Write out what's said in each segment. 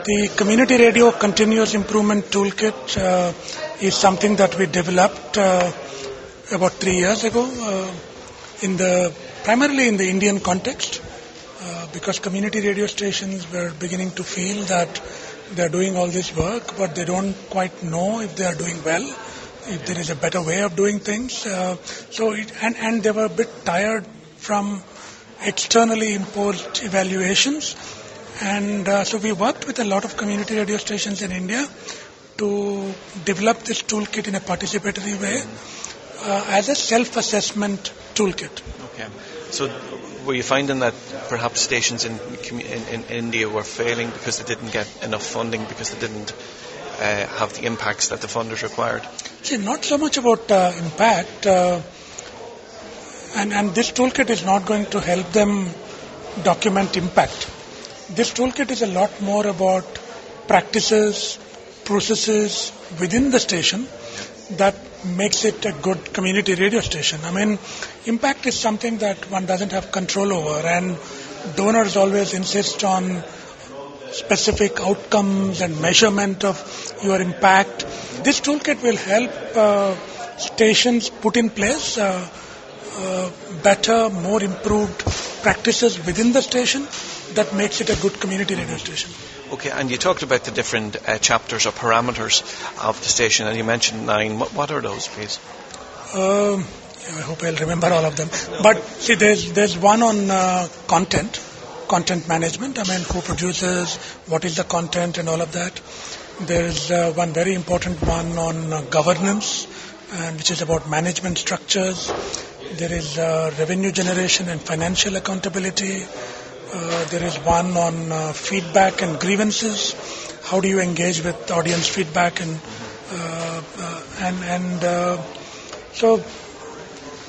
The Community Radio Continuous Improvement Toolkit is something that we developed about 3 years ago, primarily in the Indian context, because community radio stations were beginning to feel that they are doing all this work, but they don't quite know if they are doing well, if there is a better way of doing things. And they were a bit tired from externally imposed evaluations. And so we worked with a lot of community radio stations in India to develop this toolkit in a participatory way as a self-assessment toolkit. Okay. So were you finding that perhaps stations in India were failing because they didn't get enough funding, because they didn't have the impacts that the funders required? See, not so much about impact. And this toolkit is not going to help them document impact. This toolkit is a lot more about practices, processes within the station that makes it a good community radio station. I mean, impact is something that one doesn't have control over, and donors always insist on specific outcomes and measurement of your impact. This toolkit will help stations put in place better, more improved practices within the station that makes it a good community radio station. Okay, and you talked about the different chapters or parameters of the station, and you mentioned 9. What are those, please? I hope I'll remember all of them. But see, there's one on content management. I mean, who produces, what is the content and all of that. There's one very important one on governance, which is about management structures. There is revenue generation and financial accountability. There is one on feedback and grievances. How do you engage with audience feedback so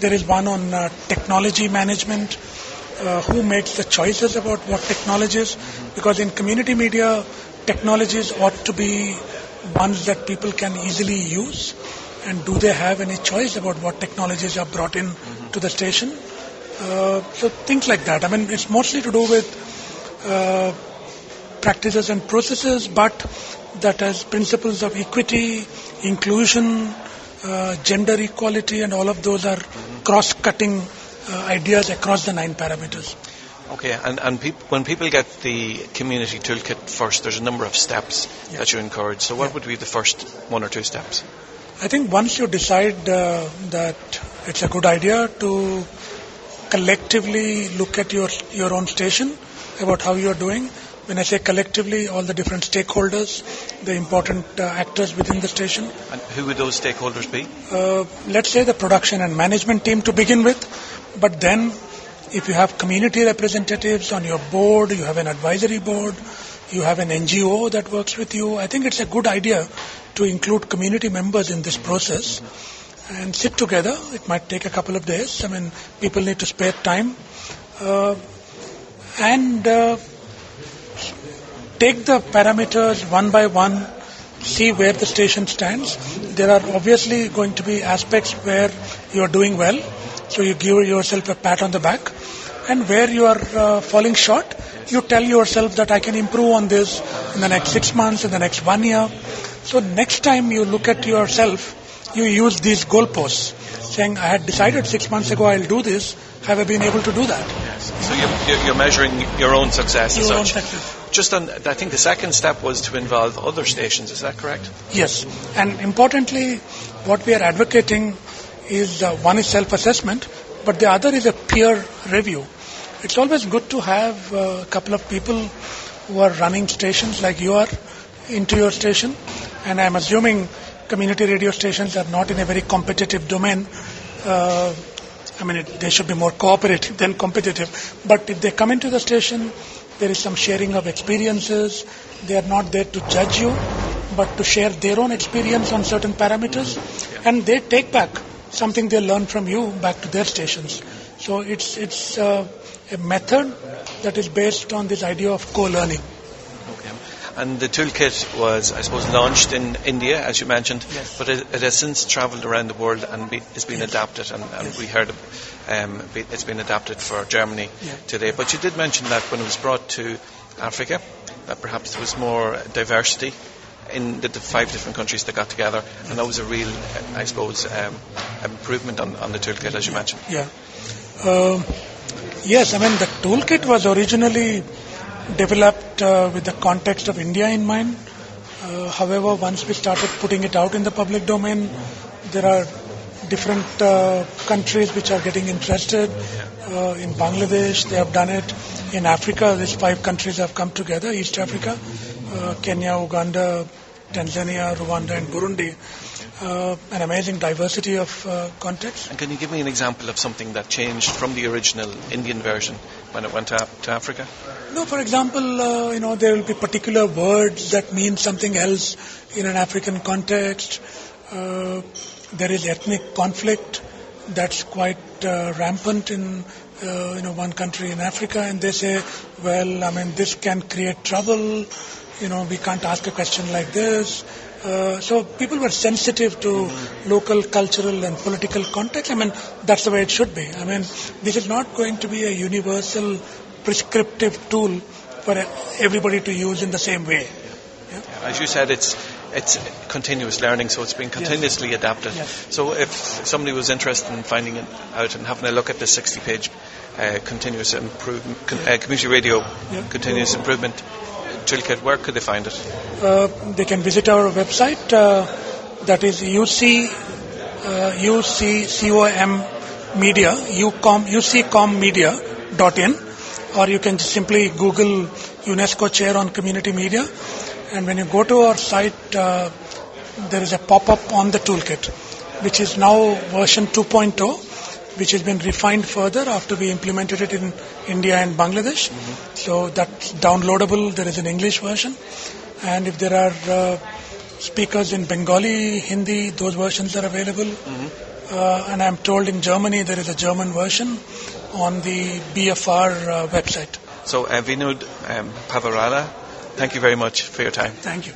there is one on technology management. Who makes the choices about what technologies? Because in community media, technologies ought to be ones that people can easily use. And do they have any choice about what technologies are brought in to the station? So things like that. I mean, it's mostly to do with practices and processes, but that has principles of equity, inclusion, gender equality, and all of those are cross-cutting ideas across the 9 parameters. Okay, and when people get the community toolkit first, there's a number of steps that you encourage. So what would be the first 1 or 2 steps? I think once you decide that it's a good idea to collectively look at your own station about how you are doing. When I say collectively, all the different stakeholders, the important actors within the station. And who would those stakeholders be? Let's say the production and management team to begin with. But then if you have community representatives on your board, you have an advisory board, you have an NGO that works with you, I think it's a good idea to include community members in this process and sit together. It might take a couple of days. I mean, people need to spare time and take the parameters one by one, see where the station stands. There are obviously going to be aspects where you are doing well, so you give yourself a pat on the back, and where you are falling short, you tell yourself that I can improve on this in the next 6 months, in the next 1 year. So next time you look at yourself, you use these goalposts, saying, I had decided 6 months ago I'll do this. Have I been able to do that? Yes. So you're measuring your own success as such. Success. Just on, I think the second step was to involve other stations. Is that correct? Yes. And importantly, what we are advocating is one is self-assessment, but the other is a peer review. It's always good to have a couple of people who are running stations like you are into your station. And I'm assuming community radio stations are not in a very competitive domain. They should be more cooperative than competitive. But if they come into the station, there is some sharing of experiences. They are not there to judge you, but to share their own experience on certain parameters. And they take back something they learn from you back to their stations. So it's a method that is based on this idea of co-learning. Okay. And the toolkit was, I suppose, launched in India, as you mentioned, yes. But it has since travelled around the world and it's been adapted, and yes. We heard it's been adapted for Germany today. But you did mention that when it was brought to Africa, that perhaps there was more diversity in the 5 different countries that got together, and that was a real, I suppose, improvement on the toolkit, as you mentioned. Yeah. Yes, I mean, the toolkit was originally developed with the context of India in mind. However, once we started putting it out in the public domain, there are different countries which are getting interested. In Bangladesh, they have done it. In Africa, these 5 countries have come together, East Africa, Kenya, Uganda, Tanzania, Rwanda and Burundi. An amazing diversity of context. And can you give me an example of something that changed from the original Indian version when it went to Africa? No, for example, there will be particular words that mean something else in an African context. There is ethnic conflict that's quite rampant in one country in Africa, and they say, well, I mean, this can create trouble. We can't ask a question like this. So people were sensitive to local cultural and political context. I mean, that's the way it should be. I mean, this is not going to be a universal prescriptive tool for everybody to use in the same way. Yeah? As you said, it's continuous learning, so it's been continuously adapted. Yes. So if somebody was interested in finding it out and having a look at the 60-page continuous improvement, community radio continuous improvement toolkit, where could they find it? They can visit our website, that is uccommedia.in, or you can simply Google UNESCO Chair on Community Media, and when you go to our site, there is a pop-up on the toolkit, which is now version 2.0, which has been refined further after we implemented it in India and Bangladesh. So that's downloadable. There is an English version. And if there are speakers in Bengali, Hindi, those versions are available. And I'm told in Germany there is a German version on the BFR website. So Vinod Pavarala, thank you very much for your time. Thank you.